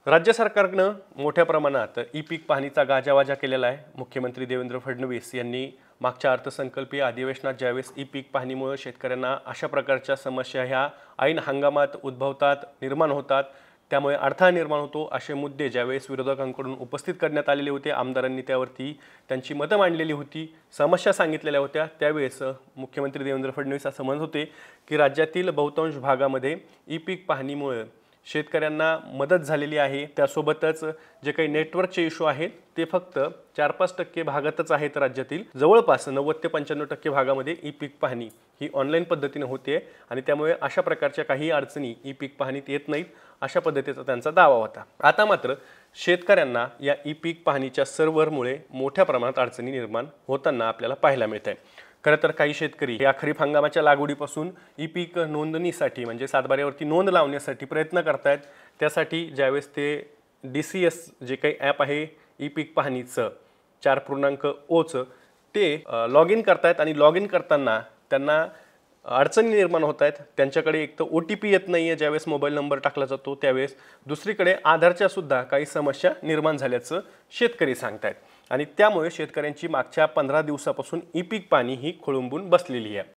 राज्य सरकारनं मोठ्या प्रमाणात ई-पीक पाहणीचा गाजावाजा केलेला आहे। मुख्यमंत्री देवेंद्र फडणवीस यांनी मागच्या अर्थसंकल्पीय अधिवेशनात ज्यावेळेस ई-पीक पाहणीमुळे शेतकऱ्यांना अशा प्रकारच्या समस्या ह्या ऐन हंगामात उद्भवतात, निर्माण होतात, त्यामुळे अडथळा निर्माण होतो, असे मुद्दे ज्यावेळेस विरोधकांकडून उपस्थित करण्यात आलेले होते, आमदारांनी त्यावरती त्यांची मतं मांडलेली होती, समस्या सांगितलेल्या होत्या। त्यावेळेस मुख्यमंत्री देवेंद्र फडणवीस असं म्हणत होते की राज्यातील बहुतांश भागामध्ये ई-पीक पाहणीमुळे शेतकऱ्यांना मदत झालेली आहे। त्यासोबतच जे काही नेटवर्कचे इशू आहेत ते फक्त 4-5% भागातच आहेत राज्यातील। जवळपास 90 ते 95% भागामध्ये ई-पीक पाहणी ही ऑनलाईन पद्धतीने होते आणि त्यामुळे अशा प्रकारच्या काही अडचणी ई-पीक पाहणीत येत नाहीत, अशा पद्धतीचा त्यांचा दावा होता। आता मात्र शेतकऱ्यांना या ई-पीक पाहणीच्या सर्व्हरमुळे मोठ्या प्रमाणात अडचणी निर्माण होताना आपल्याला पाहायला मिळत आहे। खरं तर काही शेतकरी या खरीप हंगामाच्या लागवडीपासून ई-पीक नोंदणीसाठी म्हणजे सातबाऱ्यावरती नोंद लावण्यासाठी प्रयत्न करतात। त्यासाठी ज्यावेळेस ते DCS जे काही ॲप आहे ई-पीक पाहणीचं 4.0चं ते लॉग इन करतात आणि लॉग इन करताना त्यांना अडचणी निर्माण होत आहेत। त्यांच्याकडे एक तर OTP येत नाही आहे ज्यावेळेस मोबाईल नंबर टाकला जातो त्यावेळेस, दुसरीकडे आधारच्या सुद्धा काही समस्या निर्माण झाल्याचं शेतकरी सांगतात आणि त्यामुळे शेतकऱ्यांची मागच्या 15 दिवसापासून ई-पीक पाहणी ही खोळंबून बसलेली आहे।